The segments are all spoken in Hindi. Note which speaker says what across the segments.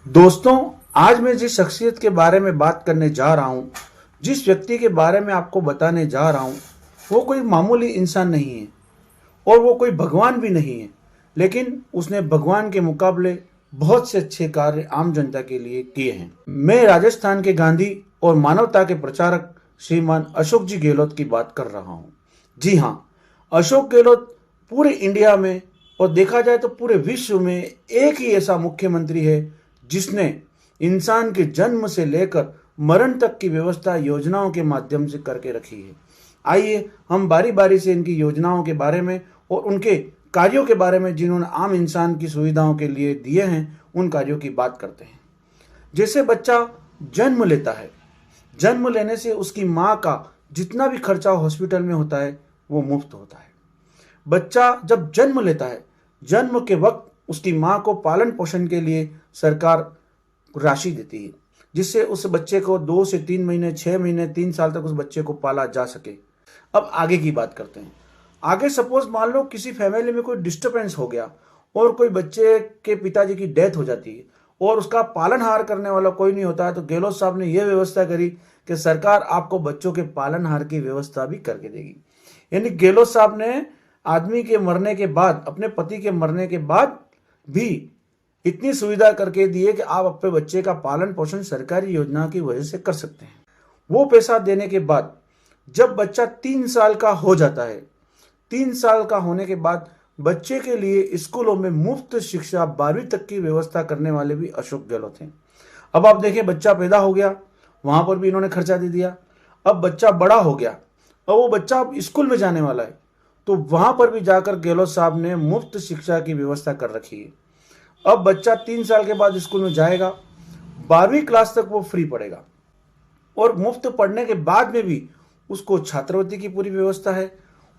Speaker 1: दोस्तों, आज मैं जिस शख्सियत के बारे में बात करने जा रहा हूँ, जिस व्यक्ति के बारे में आपको बताने जा रहा हूँ, वो कोई मामूली इंसान नहीं है और वो कोई भगवान भी नहीं है। लेकिन उसने भगवान के मुकाबले बहुत से अच्छे कार्य आम जनता के लिए किए हैं। मैं राजस्थान के गांधी और मानवता के प्रचारक श्रीमान अशोक जी गहलोत की बात कर रहा हूँ। जी हाँ, अशोक गहलोत पूरे इंडिया में और देखा जाए तो पूरे विश्व में एक ही ऐसा मुख्यमंत्री है जिसने इंसान के जन्म से लेकर मरण तक की व्यवस्था योजनाओं के माध्यम से करके रखी है। आइए हम बारी बारी से इनकी योजनाओं के बारे में और उनके कार्यों के बारे में जिन्होंने आम इंसान की सुविधाओं के लिए दिए हैं, उन कार्यों की बात करते हैं। जैसे बच्चा जन्म लेता है, जन्म लेने से उसकी माँ का जितना भी खर्चा हॉस्पिटल में होता है वो मुफ्त होता है। बच्चा जब जन्म लेता है, जन्म के वक्त उसकी माँ को पालन पोषण के लिए सरकार राशि देती है, जिससे उस बच्चे को 2 से 3 महीने, 6 महीने, 3 साल तक उस बच्चे को पाला जा सके। अब आगे की बात करते हैं। आगे सपोज मान लो किसी फैमिली में कोई डिस्टर्बेंस हो गया और कोई बच्चे के पिताजी की डेथ हो जाती है और उसका पालनहार करने वाला कोई नहीं होता है, तो गहलोत साहब ने यह व्यवस्था करी कि सरकार आपको बच्चों के पालनहार की व्यवस्था भी करके देगी। यानी गहलोत साहब ने आदमी के मरने के बाद, अपने पति के मरने के बाद भी इतनी सुविधा करके दी है कि आप अपने बच्चे का पालन पोषण सरकारी योजना की वजह से कर सकते हैं। वो पैसा देने के बाद जब बच्चा 3 साल का हो जाता है, 3 साल का होने के बाद बच्चे के लिए स्कूलों में मुफ्त शिक्षा 12वीं तक की व्यवस्था करने वाले भी अशोक गहलोत हैं। अब आप देखें, बच्चा पैदा हो गया, वहां पर भी इन्होंने खर्चा दे दिया। अब बच्चा बड़ा हो गया और वो बच्चा अब स्कूल में जाने वाला है, तो वहां पर भी जाकर गहलोत साहब ने मुफ्त शिक्षा की व्यवस्था कर रखी है। अब बच्चा 3 साल के बाद स्कूल में जाएगा, 12वीं क्लास तक वो फ्री पढ़ेगा और मुफ्त पढ़ने के बाद में भी उसको छात्रवृत्ति की पूरी व्यवस्था है,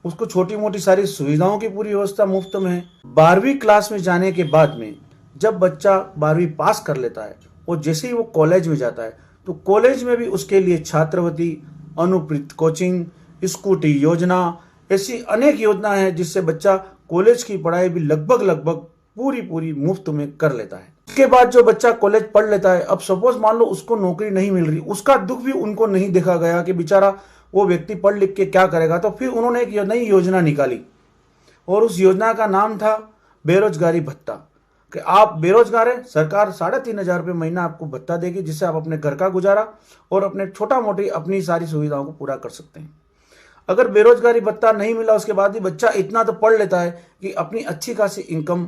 Speaker 1: उसको छोटी मोटी सारी सुविधाओं की पूरी व्यवस्था मुफ्त में है। 12वीं क्लास में जाने के बाद में जब बच्चा 12वीं पास कर लेता है और जैसे ही वो कॉलेज में जाता है, तो कॉलेज में भी उसके लिए छात्रवृत्ति, अनुप्रयुक्त कोचिंग, स्कूटी योजना, ऐसी अनेक योजनाएं हैं जिससे बच्चा कॉलेज की पढ़ाई भी लगभग पूरी मुफ्त में कर लेता है। इसके बाद जो बच्चा कॉलेज पढ़ लेता है, अब सपोज मान लो उसको नौकरी नहीं मिल रही, उसका दुख भी उनको नहीं देखा गया कि बेचारा वो व्यक्ति पढ़ लिख के क्या करेगा। तो फिर उन्होंने एक नई योजना निकाली और उस योजना का नाम था बेरोजगारी भत्ता, कि आप बेरोजगार हैं, सरकार 3,500 रुपये महीना आपको भत्ता देगी, जिससे आप अपने घर का गुजारा और अपने छोटा मोटी अपनी सारी सुविधाओं को पूरा कर सकते हैं। अगर बेरोजगारी भत्ता नहीं मिला, उसके बाद भी बच्चा इतना तो पढ़ लेता है कि अपनी अच्छी खासी इनकम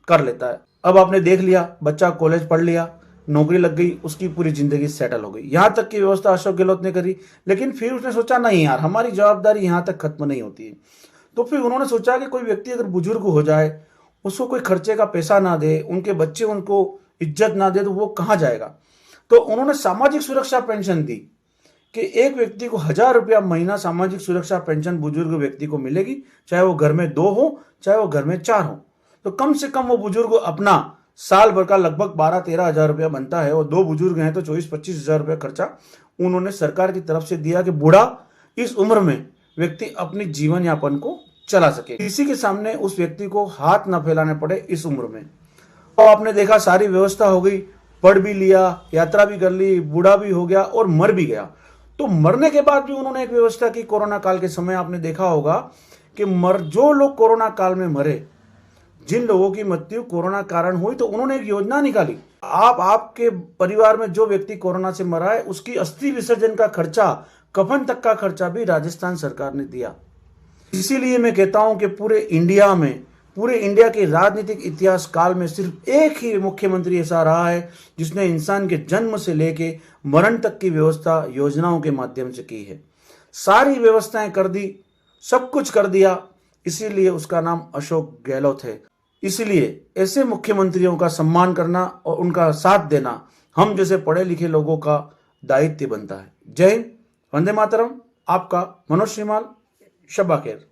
Speaker 1: कर लेता है। अब आपने देख लिया, बच्चा कॉलेज पढ़ लिया, नौकरी लग गई, उसकी पूरी जिंदगी सेटल हो गई। यहां तक की व्यवस्था अशोक गहलोत ने करी। लेकिन फिर उसने सोचा, नहीं यार, हमारी जवाबदारी यहां तक खत्म नहीं होती है। तो फिर उन्होंने सोचा कि कोई व्यक्ति अगर बुजुर्ग हो जाए, उसको कोई खर्चे का पैसा ना दे, उनके बच्चे उनको इज्जत ना दे, तो वो कहाँ जाएगा। तो उन्होंने सामाजिक सुरक्षा पेंशन दी कि एक व्यक्ति को 1,000 रुपया महीना सामाजिक सुरक्षा पेंशन बुजुर्ग व्यक्ति को मिलेगी, चाहे वो घर में 2 हो, चाहे वो घर में 4 हो। तो कम से कम वो बुजुर्ग अपना साल भर का लगभग 12-13 हज़ार रुपया बनता है, और 2 बुजुर्ग हैं तो 24-25 हज़ार रुपया खर्चा उन्होंने सरकार की तरफ से दिया कि बूढ़ा इस उम्र में व्यक्ति अपनी जीवन यापन को चला सके, किसी के सामने उस व्यक्ति को हाथ ना फैलाने पड़े इस उम्र में। तो आपने देखा, सारी व्यवस्था हो गई, पढ़ भी लिया, यात्रा भी कर ली, बूढ़ा भी हो गया और मर भी गया। तो मरने के बाद भी उन्होंने एक व्यवस्था की। कोरोना काल के समय आपने देखा होगा कि जो लोग कोरोना काल में मरे, जिन लोगों की मृत्यु कोरोना कारण हुई, तो उन्होंने एक योजना निकाली। आपके परिवार में जो व्यक्ति कोरोना से मरा है, उसकी अस्थि विसर्जन का खर्चा, कफन तक का खर्चा भी राजस्थान सरकार ने दिया। इसीलिए मैं कहता हूं कि पूरे इंडिया के राजनीतिक इतिहास काल में सिर्फ एक ही मुख्यमंत्री ऐसा रहा है जिसने इंसान के जन्म से लेके मरण तक की व्यवस्था योजनाओं के माध्यम से की है। सारी व्यवस्थाएं कर दी, सब कुछ कर दिया, इसीलिए उसका नाम अशोक गहलोत है। इसलिए ऐसे मुख्यमंत्रियों का सम्मान करना और उनका साथ देना हम जैसे पढ़े लिखे लोगों का दायित्व बनता है। जय हिंद, वंदे मातरम। आपका मनोज श्रीमाल, शब्बा खैर।